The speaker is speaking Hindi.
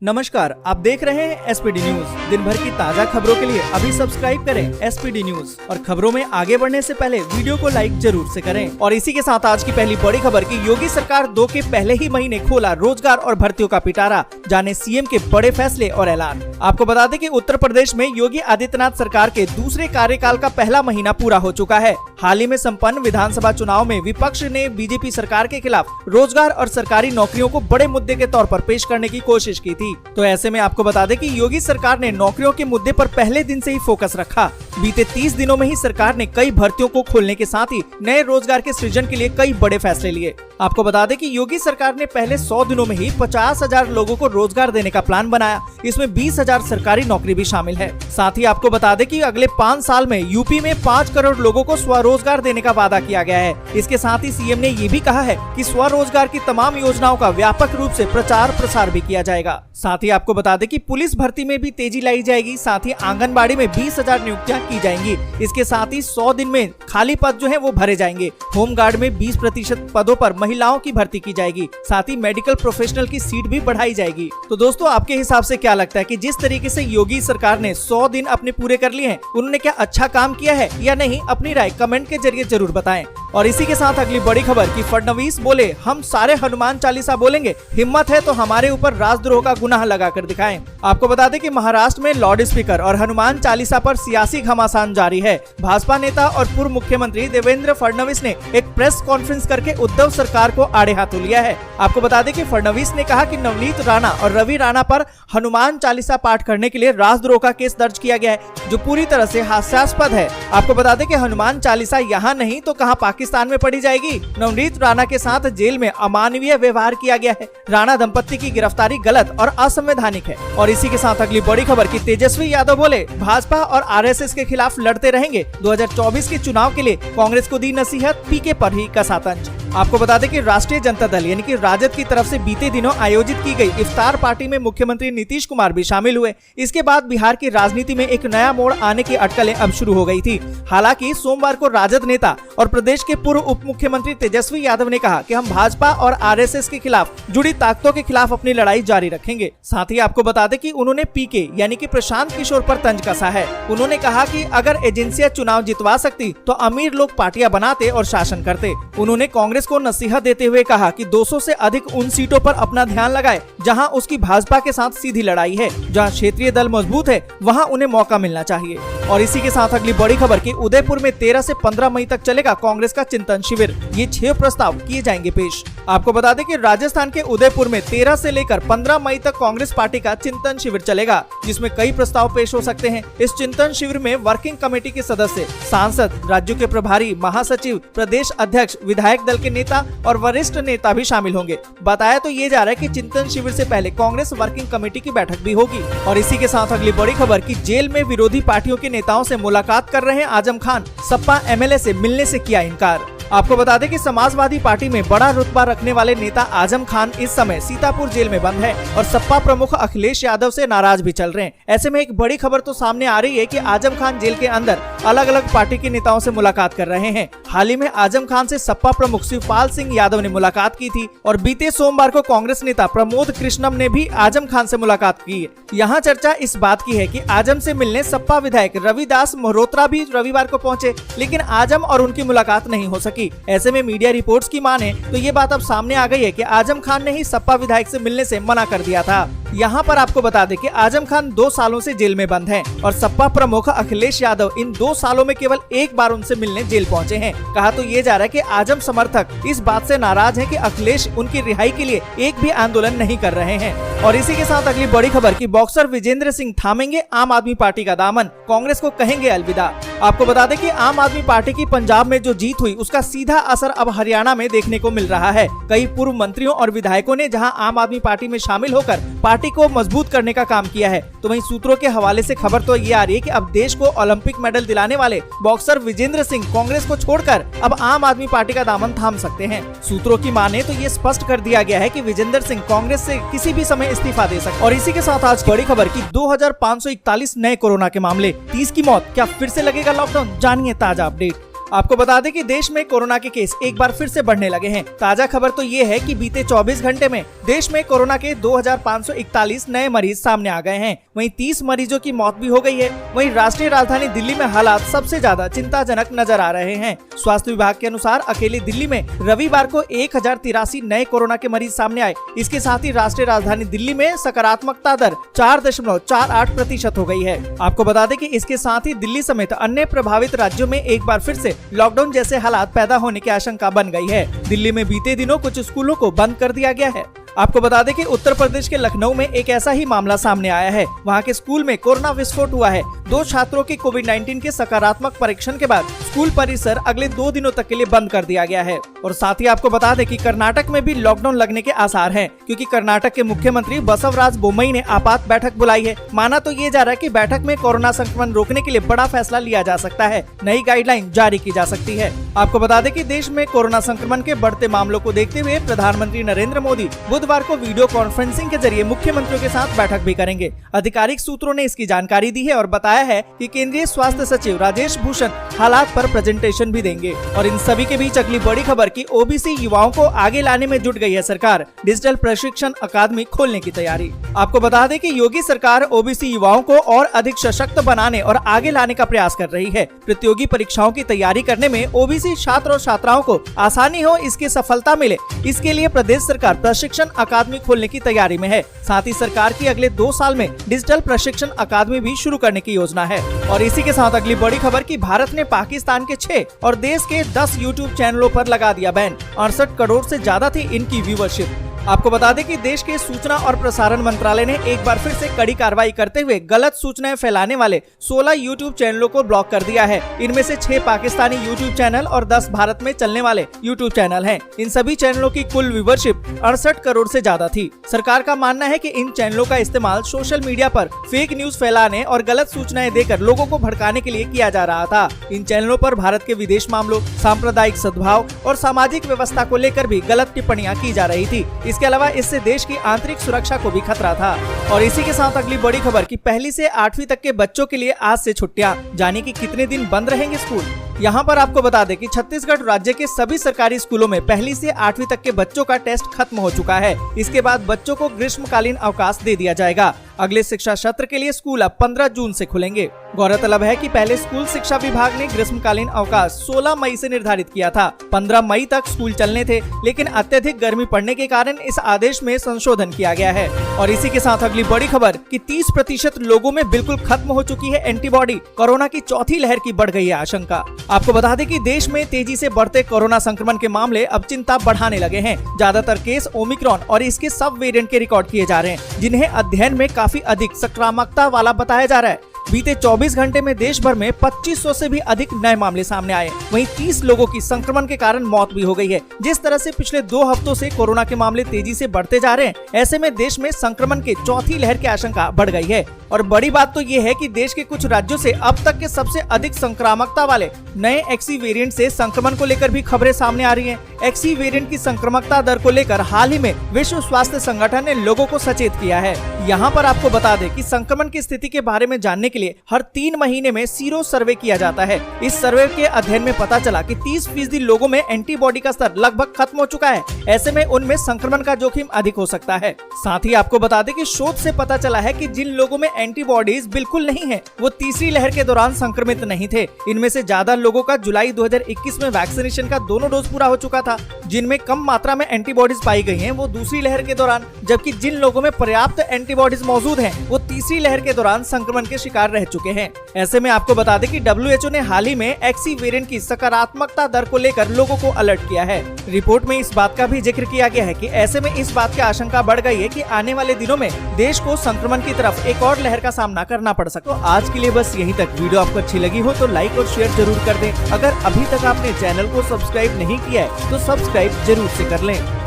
नमस्कार, आप देख रहे हैं एसपीडी न्यूज। दिन भर की ताजा खबरों के लिए अभी सब्सक्राइब करें एसपीडी न्यूज और खबरों में आगे बढ़ने से पहले वीडियो को लाइक जरूर से करें। और इसी के साथ आज की पहली बड़ी खबर की योगी सरकार 2 के पहले ही महीने खोला रोजगार और भर्तियों का पिटारा, जाने सीएम के बड़े फैसले और ऐलान। आपको बता दें कि उत्तर प्रदेश में योगी आदित्यनाथ सरकार के दूसरे कार्यकाल का पहला महीना पूरा हो चुका है। हाल ही में संपन्न विधानसभा चुनाव में विपक्ष ने बीजेपी सरकार के खिलाफ रोजगार और सरकारी नौकरियों को बड़े मुद्दे के तौर पर पेश करने की कोशिश की थी। तो ऐसे में आपको बता दें कि योगी सरकार ने नौकरियों के मुद्दे पर पहले दिन से ही फोकस रखा। बीते 30 दिनों में ही सरकार ने कई भर्तियों को खोलने के साथ ही नए रोजगार के सृजन के लिए कई बड़े फैसले लिए। आपको बता दें कि योगी सरकार ने पहले 100 दिनों में ही 50,000 लोगों को रोजगार देने का प्लान बनाया। इसमें 20,000 सरकारी नौकरी भी शामिल है। साथ ही आपको बता दें कि अगले 5 साल में यूपी में 5 करोड़ लोगों को स्वरोजगार देने का वादा किया गया है। इसके साथ ही सीएम ने ये भी कहा है कि स्वरोजगार की तमाम योजनाओं का व्यापक रूप से प्रचार प्रसार भी किया जाएगा। साथ ही आपको बता दें कि पुलिस भर्ती में भी तेजी लाई जाएगी। साथ ही आंगनबाड़ी में 20,000 नियुक्तियां की जाएंगी। इसके साथ ही 100 दिन में खाली पद जो है वो भरे जाएंगे। होमगार्ड में 20% पदों पर महिलाओं की भर्ती की जाएगी। साथ ही मेडिकल प्रोफेशनल की सीट भी बढ़ाई जाएगी। तो दोस्तों, आपके हिसाब से क्या लगता है कि जिस तरीके से योगी सरकार ने 100 दिन अपने पूरे कर लिए हैं, उन्होंने क्या अच्छा काम किया है या नहीं? अपनी राय कमेंट के जरिए जरूर बताएं। और इसी के साथ अगली बड़ी खबर की फडणवीस बोले, हम सारे हनुमान चालीसा बोलेंगे, हिम्मत है तो हमारे ऊपर राजद्रोह का गुनाह लगाकर दिखाएं। आपको बता दें कि महाराष्ट्र में लाउड स्पीकर और हनुमान चालीसा पर सियासी घमासान जारी है। भाजपा नेता और पूर्व मुख्यमंत्री देवेंद्र फडणवीस ने एक प्रेस कॉन्फ्रेंस करके उद्धव सरकार को आड़े हाथों लिया है। आपको बता दें कि फडणवीस ने कहा कि नवनीत राणा और रवि राणा पर हनुमान चालीसा पाठ करने के लिए राजद्रोह का केस दर्ज किया गया है, जो पूरी तरह से हास्यास्पद है। आपको बता दें कि हनुमान चालीसा यहाँ नहीं तो कहाँ पाकिस्तान में पढ़ी जाएगी। नवनीत राणा के साथ जेल में अमानवीय व्यवहार किया गया है। राणा दंपत्ति की गिरफ्तारी गलत और असंवैधानिक है। और इसी के साथ अगली बड़ी खबर की तेजस्वी यादव बोले, भाजपा और आरएसएस के खिलाफ लड़ते रहेंगे। 2024 के चुनाव के लिए कांग्रेस को दी नसीहत, पीके पर ही कसा तंज। आपको बता दें कि राष्ट्रीय जनता दल यानी कि राजद की तरफ से बीते दिनों आयोजित की गई इफ्तार पार्टी में मुख्यमंत्री नीतीश कुमार भी शामिल हुए। इसके बाद बिहार की राजनीति में एक नया मोड़ आने की अटकलें अब शुरू हो गई थी। हालांकि सोमवार को राजद नेता और प्रदेश के पूर्व उप मुख्यमंत्री तेजस्वी यादव ने कहा कि हम भाजपा और आरएसएस के खिलाफ जुड़ी ताकतों के खिलाफ अपनी लड़ाई जारी रखेंगे। साथ ही आपको बता दें कि उन्होंने पीके यानी कि प्रशांत किशोर पर तंज कसा है। उन्होंने कहा कि अगर एजेंसियां चुनाव जितवा सकती तो अमीर लोग पार्टियां बनाते और शासन करते। उन्होंने कांग्रेस को नसीहत देते हुए कहा कि 200 से अधिक उन सीटों पर अपना ध्यान लगाए जहां उसकी भाजपा के साथ सीधी लड़ाई है। जहां क्षेत्रीय दल मजबूत है वहां उन्हें मौका मिलना चाहिए। और इसी के साथ अगली बड़ी खबर की उदयपुर में 13 से 15 मई तक चलेगा कांग्रेस का चिंतन शिविर। ये 6 प्रस्ताव किए जाएंगे पेश। आपको बता दें कि राजस्थान के उदयपुर में 13 से लेकर 15 मई तक कांग्रेस पार्टी का चिंतन शिविर चलेगा, जिसमें कई प्रस्ताव पेश हो सकते हैं। इस चिंतन शिविर में वर्किंग कमेटी के सदस्य, सांसद, राज्यों के प्रभारी, महासचिव, प्रदेश अध्यक्ष, विधायक दल के नेता और वरिष्ठ नेता भी शामिल होंगे। बताया तो ये जा रहा है कि चिंतन शिविर से पहले कांग्रेस वर्किंग कमेटी की बैठक भी होगी। और इसी के साथ अगली बड़ी खबर की जेल में विरोधी पार्टियों के नेताओं से मुलाकात कर रहे हैं आजम खान। सपा एमएलए से मिलने से किया इनकार। आपको बता दें कि समाजवादी पार्टी में बड़ा रुतबा रखने वाले नेता आजम खान इस समय सीतापुर जेल में बंद है और सपा प्रमुख अखिलेश यादव से नाराज भी चल रहे हैं। ऐसे में एक बड़ी खबर तो सामने आ रही है कि आजम खान जेल के अंदर अलग अलग पार्टी के नेताओं से मुलाकात कर रहे हैं। हाल ही में आजम खान से सपा प्रमुख शिवपाल सिंह यादव ने मुलाकात की थी और बीते सोमवार को कांग्रेस नेता प्रमोद कृष्णम ने भी आजम खान से मुलाकात की। यहाँ चर्चा इस बात की है कि आजम से मिलने सपा विधायक रविदास मल्होत्रा भी रविवार को पहुंचे, लेकिन आजम और उनकी मुलाकात नहीं हो सकी। ऐसे में मीडिया रिपोर्ट्स की माने तो ये बात अब सामने आ गई है कि आजम खान ने ही सपा विधायक से मिलने से मना कर दिया था। यहाँ पर आपको बता दें कि आजम खान 2 सालों से जेल में बंद हैं और सपा प्रमुख अखिलेश यादव इन 2 सालों में केवल एक बार उनसे मिलने जेल पहुँचे हैं। कहा तो ये जा रहा है कि आजम समर्थक इस बात से नाराज हैं कि अखिलेश उनकी रिहाई के लिए एक भी आंदोलन नहीं कर रहे हैं। और इसी के साथ अगली बड़ी खबर की बॉक्सर विजेंद्र सिंह थामेंगे आम आदमी पार्टी का दामन, कांग्रेस को कहेंगे अलविदा। आपको बता दें कि आम आदमी पार्टी की पंजाब में जो जीत हुई उसका सीधा असर अब हरियाणा में देखने को मिल रहा है। कई पूर्व मंत्रियों और विधायकों ने जहां आम आदमी पार्टी में शामिल होकर पार्टी को मजबूत करने का काम किया है, तो वहीं सूत्रों के हवाले से खबर तो ये आ रही है कि अब देश को ओलंपिक मेडल दिलाने वाले बॉक्सर विजेंद्र सिंह कांग्रेस को छोड़कर अब आम आदमी पार्टी का दामन थाम सकते हैं। सूत्रों की माने तो ये स्पष्ट कर दिया गया है कि विजेंद्र सिंह कांग्रेस से किसी भी समय इस्तीफा दे सकते। और इसी के साथ आज बड़ी खबर की 2541 नए कोरोना के मामले, 30 की मौत, क्या फिर से लगेगा लॉकडाउन? जानिए ताजा अपडेट। आपको बता दें कि देश में कोरोना के केस एक बार फिर से बढ़ने लगे हैं। ताजा खबर तो ये है कि बीते 24 घंटे में देश में कोरोना के 2541 नए मरीज सामने आ गए हैं। वहीं 30 मरीजों की मौत भी हो गई है। वहीं राष्ट्रीय राजधानी दिल्ली में हालात सबसे ज्यादा चिंताजनक नजर आ रहे हैं। स्वास्थ्य विभाग के अनुसार अकेले दिल्ली में रविवार को 1083 नए कोरोना के मरीज सामने आए। इसके साथ ही राष्ट्रीय राजधानी दिल्ली में सकारात्मकता दर 4.48% हो गई है। आपको बता दें कि इसके साथ ही दिल्ली समेत अन्य प्रभावित राज्यों में एक बार फिर से लॉकडाउन जैसे हालात पैदा होने की आशंका बन गई है। दिल्ली में बीते दिनों कुछ स्कूलों को बंद कर दिया गया है। आपको बता दें कि उत्तर प्रदेश के लखनऊ में एक ऐसा ही मामला सामने आया है। वहां के स्कूल में कोरोना विस्फोट हुआ है। 2 छात्रों के कोविड-19 के सकारात्मक परीक्षण के बाद स्कूल परिसर अगले 2 दिनों तक के लिए बंद कर दिया गया है। और साथ ही आपको बता दें कि कर्नाटक में भी लॉकडाउन लगने के आसार हैं, क्योंकि कर्नाटक के मुख्यमंत्री बसवराज बोम्मई ने आपात बैठक बुलाई है। माना तो ये जा रहा है कि बैठक में कोरोना संक्रमण रोकने के लिए बड़ा फैसला लिया जा सकता है। नई गाइडलाइन जारी की जा सकती है। आपको बता दें कि देश में कोरोना संक्रमण के बढ़ते मामलों को देखते हुए प्रधानमंत्री नरेंद्र मोदी बुधवार को वीडियो कॉन्फ्रेंसिंग के जरिए मुख्यमंत्रियों के साथ बैठक भी करेंगे। आधिकारिक सूत्रों ने इसकी जानकारी दी है और बताया है कि केंद्रीय स्वास्थ्य सचिव राजेश भूषण हालात पर प्रेजेंटेशन भी देंगे। और इन सभी के बीच अगली बड़ी खबर की ओबीसी युवाओं को आगे लाने में जुट गई है सरकार। डिजिटल प्रशिक्षण अकादमी खोलने की तैयारी। आपको बता दें कि योगी सरकार ओबीसी युवाओं को और अधिक सशक्त बनाने और आगे लाने का प्रयास कर रही है। प्रतियोगी परीक्षाओं की तैयारी करने में ओबीसी छात्र और छात्राओं को आसानी हो, इसकी सफलता मिले, इसके लिए प्रदेश सरकार प्रशिक्षण अकादमी खोलने की तैयारी में है। साथ ही सरकार की अगले 2 साल में डिजिटल प्रशिक्षण अकादमी भी शुरू करने की योजना है। और इसी के साथ अगली बड़ी खबर की भारत ने पाकिस्तान के 6 और देश के 10 यूट्यूब चैनलों पर लगा दिया बैन। 68 करोड़ से ज्यादा थी इनकी व्यूवरशिप। आपको बता दें कि देश के सूचना और प्रसारण मंत्रालय ने एक बार फिर से कड़ी कार्रवाई करते हुए गलत सूचनाएं फैलाने वाले 16 यूट्यूब चैनलों को ब्लॉक कर दिया है। इनमें से 6 पाकिस्तानी यूट्यूब चैनल और 10 भारत में चलने वाले यूट्यूब चैनल हैं। इन सभी चैनलों की कुल व्यूवरशिप 68 करोड़ से ज्यादा थी। सरकार का मानना है कि इन चैनलों का इस्तेमाल सोशल मीडिया पर फेक न्यूज फैलाने और गलत सूचनाएं देकर लोगों को भड़काने के लिए किया जा रहा था। इन चैनलों पर भारत के विदेश मामलों, सांप्रदायिक सद्भाव और सामाजिक व्यवस्था को लेकर भी गलत टिप्पणियां की जा रही थी। इसके अलावा इससे देश की आंतरिक सुरक्षा को भी खतरा था। और इसी के साथ अगली बड़ी खबर की 1 से 8वीं तक के बच्चों के लिए आज से छुट्टियां, जाने की कितने दिन बंद रहेंगे स्कूल। यहाँ पर आपको बता दें कि छत्तीसगढ़ राज्य के सभी सरकारी स्कूलों में 1 से 8वीं तक के बच्चों का टेस्ट खत्म हो चुका है। इसके बाद बच्चों को ग्रीष्मकालीन अवकाश दे दिया जाएगा। अगले शिक्षा सत्र के लिए स्कूल अब 15 जून से खुलेंगे। गौरतलब है कि पहले स्कूल शिक्षा विभाग ने ग्रीष्मकालीन अवकाश 16 मई से निर्धारित किया था। 15 मई तक स्कूल चलने थे, लेकिन अत्यधिक गर्मी पड़ने के कारण इस आदेश में संशोधन किया गया है। और इसी के साथ अगली बड़ी खबर कि 30% लोगों में बिल्कुल खत्म हो चुकी है एंटीबॉडी। कोरोना की चौथी लहर की बढ़ गई है आशंका। आपको बता दें कि देश में तेजी से बढ़ते कोरोना संक्रमण के मामले अब चिंता बढ़ाने लगे हैं। ज्यादातर केस ओमिक्रॉन और इसके सब वेरिएंट के रिकॉर्ड किए जा रहे हैं, जिन्हें अध्ययन में काफी अधिक संक्रामकता वाला बताया जा रहा है। बीते 24 घंटे में देश भर में 2500 से भी अधिक नए मामले सामने आए। वहीं 30 लोगों की संक्रमण के कारण मौत भी हो गई है। जिस तरह से पिछले 2 हफ्तों से कोरोना के मामले तेजी से बढ़ते जा रहे हैं, ऐसे में देश में संक्रमण के चौथी लहर की आशंका बढ़ गई है। और बड़ी बात तो ये है कि देश के कुछ राज्यों से अब तक के सबसे अधिक संक्रामकता वाले नए एक्सी वेरिएंट से संक्रमण को लेकर भी खबरें सामने आ रही हैं। एक्सी वेरिएंट की संक्रमकता दर को लेकर हाल ही में विश्व स्वास्थ्य संगठन ने लोगों को सचेत किया है। यहाँ पर आपको बता दें कि संक्रमण की स्थिति के बारे में जानने के लिए हर 3 महीने में सीरो सर्वे किया जाता है। इस सर्वे के अध्ययन में पता चला कि 30% लोगों में एंटीबॉडी का स्तर लगभग खत्म हो चुका है। ऐसे में उनमें संक्रमण का जोखिम अधिक हो सकता है। साथ ही आपको बता दें कि शोध से पता चला है कि जिन लोगों में एंटीबॉडीज बिल्कुल नहीं है, वो तीसरी लहर के दौरान संक्रमित नहीं थे। इनमें से ज्यादा लोगों का जुलाई 2021 में वैक्सीनेशन का दोनों डोज पूरा हो चुका था। जिनमें कम मात्रा में एंटीबॉडीज पाई गई हैं, वो दूसरी लहर के दौरान, जबकि जिन लोगों में पर्याप्त एंटीबॉडीज मौजूद हैं, वो तीसरी लहर के दौरान संक्रमण के शिकार रह चुके हैं। ऐसे में आपको बता दें कि WHO ने हाल ही में एक्सी वेरिएंट की सकारात्मकता दर को लेकर लोगों को अलर्ट किया है। रिपोर्ट में इस बात का भी जिक्र किया गया है कि ऐसे में इस बात की आशंका बढ़ गई है कि आने वाले दिनों में देश को संक्रमण की तरफ एक और लहर का सामना करना पड़ सकता है। तो आज के लिए बस यहीं तक। वीडियो आपको अच्छी लगी हो तो लाइक और शेयर जरूर कर दें। अगर अभी तक आपने चैनल को सब्सक्राइब नहीं किया है तो सब्सक्राइब जरूर से कर लें।